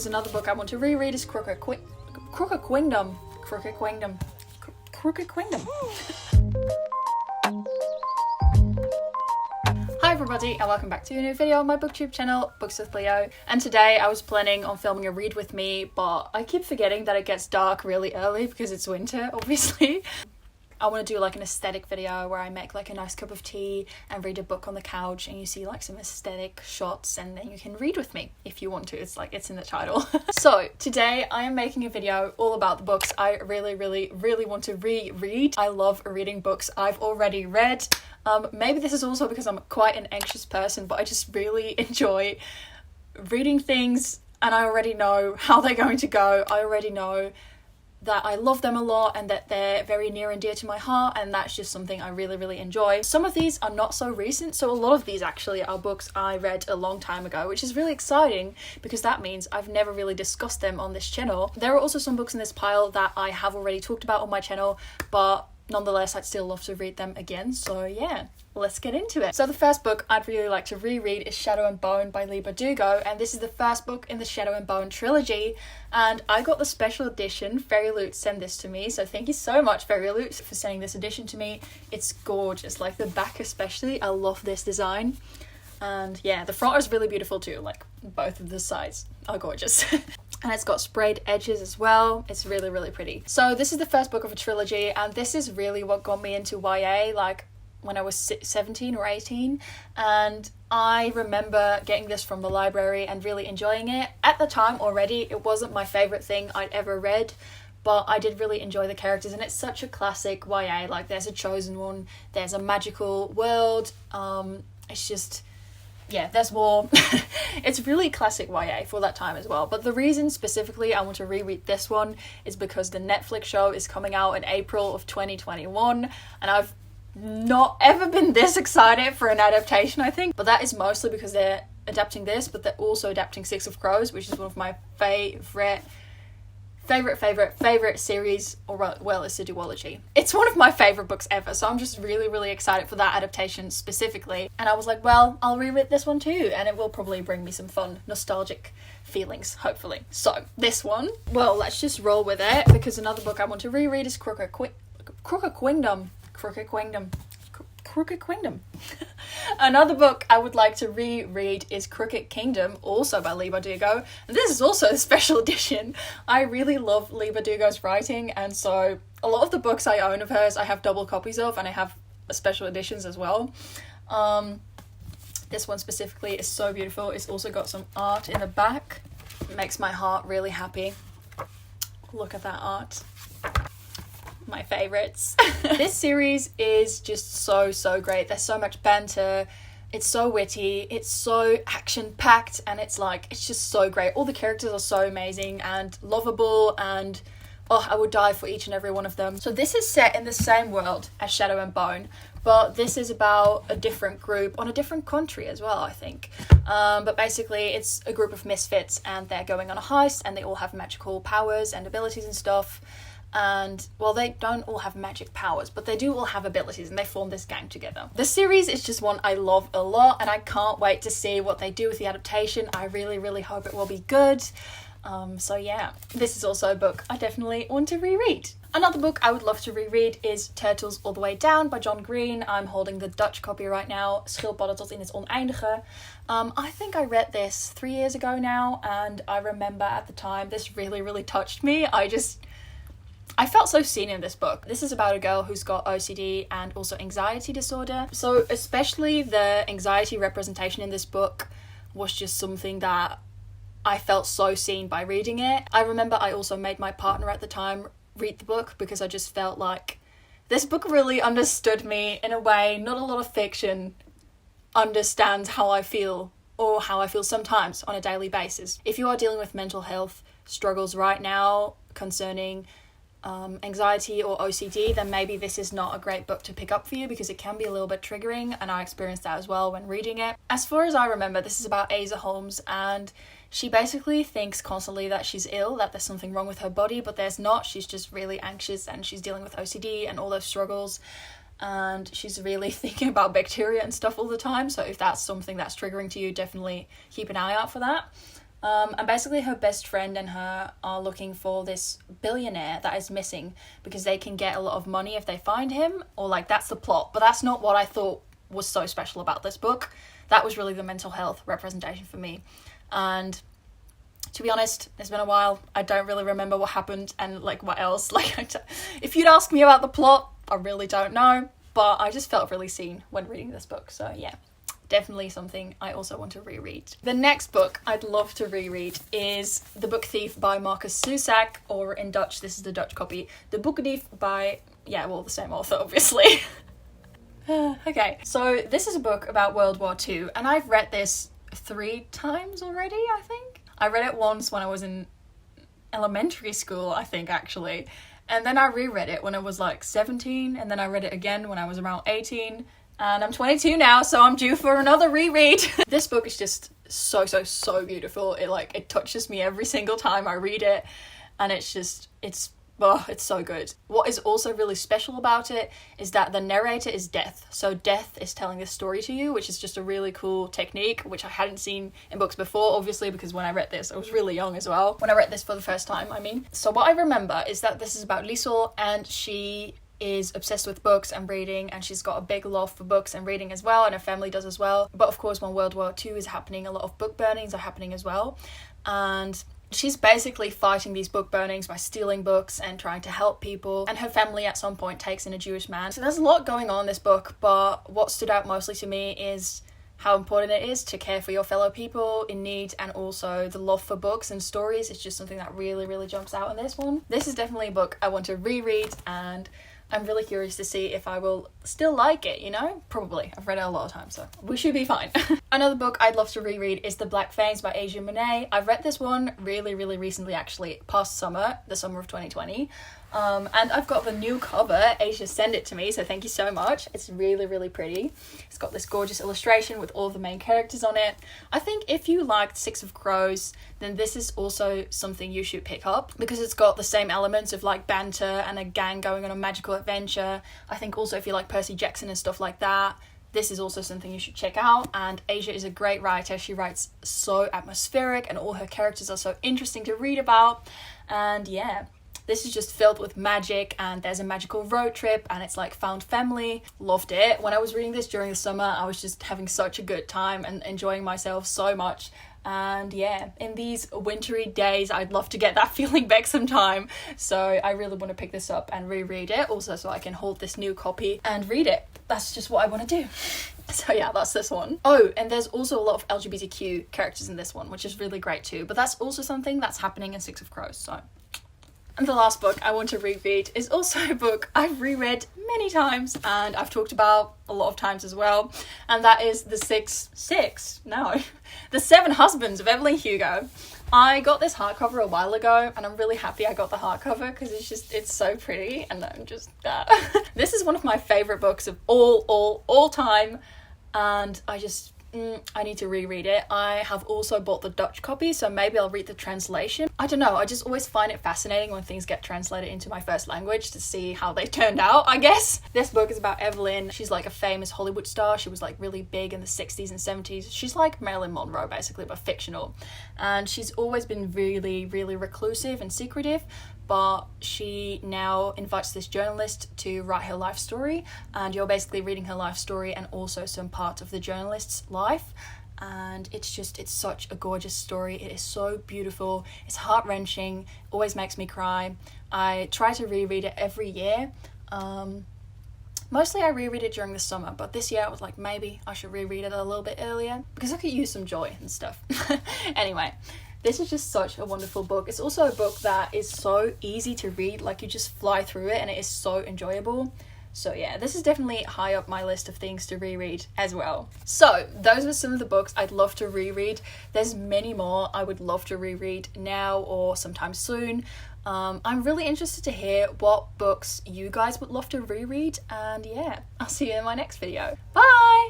Another book I want to reread is Crooked Kingdom. Hi everybody and welcome back to a new video on my booktube channel, Books with Leo. And today I was planning on filming a read with me, but I keep forgetting that it gets dark really early because it's winter, obviously. I want to do like an aesthetic video where I make like a nice cup of tea and read a book on the couch and you see like some aesthetic shots and then you can read with me if you want to. It's in the title. So today I am making a video all about the books I really want to reread. I love reading books I've already read. Maybe this is also because I'm quite an anxious person, but I just really enjoy reading things and I already know how they're going to go. I already know that I love them a lot and that they're very near and dear to my heart, and that's just something I really enjoy. Some of these are not so recent, so a lot of these actually are books I read a long time ago, which is really exciting because that means I've never really discussed them on this channel. There are also some books in this pile that I have already talked about on my channel, but nonetheless I'd still love to read them again, so yeah, let's get into it. So the first book I'd really like to reread is Shadow and Bone by Leigh Bardugo, and this is the first book in the Shadow and Bone trilogy, and I got the special edition. Fairy Loot sent this to me, so thank you so much Fairy Loot for sending this edition to me. It's gorgeous, like the back especially, I love this design. And yeah, the front is really beautiful too, like both of the sides are gorgeous. And it's got sprayed edges as well. It's really pretty. So this is the first book of a trilogy, and this is really what got me into YA, like when I was 17 or 18, and I remember getting this from the library and really enjoying it. At the time already, it wasn't my favourite thing I'd ever read, but I did really enjoy the characters, and it's such a classic YA, like there's a chosen one, there's a magical world, it's just, yeah, there's war. It's really classic YA for that time as well. But the reason specifically I want to reread this one is because the Netflix show is coming out in April of 2021, and I've not ever been this excited for an adaptation, I think. But that is mostly because they're adapting this, but they're also adapting Six of Crows, which is one of my favorite series, or well, it's a duology. It's one of my favorite books ever, so I'm just really excited for that adaptation specifically. And I was like, well, I'll reread this one too, and it will probably bring me some fun, nostalgic feelings, hopefully. So this one, well, let's just roll with it, because another book I want to reread is Crooked Kingdom. Another book I would like to reread is Crooked Kingdom, also by Leigh Bardugo. And this is also a special edition. I really love Leigh Bardugo's writing, and so a lot of the books I own of hers I have double copies of, and I have special editions as well. This one specifically is so beautiful. It's also got some art in the back. It makes my heart really happy. Look at that art. My favorites. This series is just so great. There's so much banter, it's so witty, it's so action-packed, and it's just so great. All the characters are so amazing and lovable, and I would die for each and every one of them. So this is set in the same world as Shadow and Bone, but this is about a different group on a different country as well, I think. But basically it's a group of misfits, and they're going on a heist, and they all have magical powers and abilities and stuff. And well, they don't all have magic powers, but they do all have abilities, and they form this gang together. The series is just one I love a lot, and I can't wait to see what they do with the adaptation. I really hope it will be good. So yeah, this is also a book I definitely want to reread. Another book I would love to reread is Turtles All the Way Down by John Green. I'm holding the Dutch copy right now, Schildpadden tot in het oneindige. I think I read this 3 years ago now, and I remember at the time this really touched me. I felt so seen in this book. This is about a girl who's got OCD and also anxiety disorder. So especially the anxiety representation in this book was just something that I felt so seen by reading it. I remember I also made my partner at the time read the book because I just felt like this book really understood me in a way not a lot of fiction understands how I feel, or how I feel sometimes on a daily basis. If you are dealing with mental health struggles right now concerning anxiety or OCD, then maybe this is not a great book to pick up for you because it can be a little bit triggering, and I experienced that as well when reading it. As far as I remember, this is about Asa Holmes, and she basically thinks constantly that she's ill, that there's something wrong with her body, but there's not. She's just really anxious, and she's dealing with OCD and all those struggles, and she's really thinking about bacteria and stuff all the time. So if that's something that's triggering to you, definitely keep an eye out for that. And basically her best friend and her are looking for this billionaire that is missing because they can get a lot of money if they find him, or like that's the plot. But that's not what I thought was so special about this book. That was really the mental health representation for me. And to be honest, it's been a while. I don't really remember what happened and like what else. Like, if you'd ask me about the plot, I really don't know. But I just felt really seen when reading this book. So yeah, definitely something I also want to reread. The next book I'd love to reread is The Book Thief by Markus Zusak, or in Dutch, this is the Dutch copy, The Boek Dief by, yeah, well, the same author, obviously. Okay, so this is a book about World War II, and I've read this 3 times already, I think. I read it once when I was in elementary school, I think, actually. And then I reread it when I was like 17, and then I read it again when I was around 18. And I'm 22 now, so I'm due for another reread. This book is just so beautiful. It touches me every single time I read it. And it's so good. What is also really special about it is that the narrator is Death. So Death is telling this story to you, which is just a really cool technique, which I hadn't seen in books before, obviously, because when I read this, I was really young as well. When I read this for the first time, I mean. So what I remember is that this is about Liesel, and she is obsessed with books and reading, and she's got a big love for books and reading as well, and her family does as well. But of course, when World War II is happening, a lot of book burnings are happening as well. And she's basically fighting these book burnings by stealing books and trying to help people, and her family at some point takes in a Jewish man. So there's a lot going on in this book, but what stood out mostly to me is how important it is to care for your fellow people in need, and also the love for books and stories. It's just something that really jumps out in this one. This is definitely a book I want to reread, and I'm really curious to see if I will still like it, you know? Probably. I've read it a lot of times, so we should be fine. Another book I'd love to reread is The Black Faves by Monet. I've read this one really recently, actually, past summer, the summer of 2020. And I've got the new cover. Asia sent it to me, so thank you so much. It's really pretty. It's got this gorgeous illustration with all the main characters on it. I think if you liked Six of Crows, then this is also something you should pick up, because it's got the same elements of like banter and a gang going on a magical adventure. I think also if you like Percy Jackson and stuff like that, this is also something you should check out. And Asia is a great writer. She writes so atmospheric, and all her characters are so interesting to read about. And yeah, this is just filled with magic, and there's a magical road trip, and it's like found family. Loved it. When I was reading this during the summer, I was just having such a good time and enjoying myself so much. And yeah, in these wintry days, I'd love to get that feeling back sometime. So I really want to pick this up and reread it, also so I can hold this new copy and read it. That's just what I want to do. So yeah, that's this one. Oh, and there's also a lot of LGBTQ characters in this one, which is really great too. But that's also something that's happening in Six of Crows, so. And the last book I want to reread is also a book I've reread many times and I've talked about a lot of times as well. And that is The Seven Husbands of Evelyn Hugo. I got this hardcover a while ago, and I'm really happy I got the hardcover because it's so pretty, and I'm just This is one of my favorite books of all time, and I need to reread it. I have also bought the Dutch copy, so maybe I'll read the translation. I don't know, I just always find it fascinating when things get translated into my first language to see how they turned out, I guess. This book is about Evelyn. She's like a famous Hollywood star. She was like really big in the 60s and 70s. She's like Marilyn Monroe, basically, but fictional. And she's always been really reclusive and secretive, but she now invites this journalist to write her life story, and you're basically reading her life story and also some parts of the journalist's life. And it's such a gorgeous story. It is so beautiful. It's heart-wrenching, always makes me cry. I try to reread it every year. Mostly I reread it during the summer, but this year I was like, maybe I should reread it a little bit earlier because I could use some joy and stuff. Anyway, this is just such a wonderful book. It's also a book that is so easy to read, like you just fly through it and it is so enjoyable. So yeah, this is definitely high up my list of things to reread as well. So those were some of the books I'd love to reread. There's many more I would love to reread now or sometime soon. I'm really interested to hear what books you guys would love to reread, and yeah, I'll see you in my next video. Bye!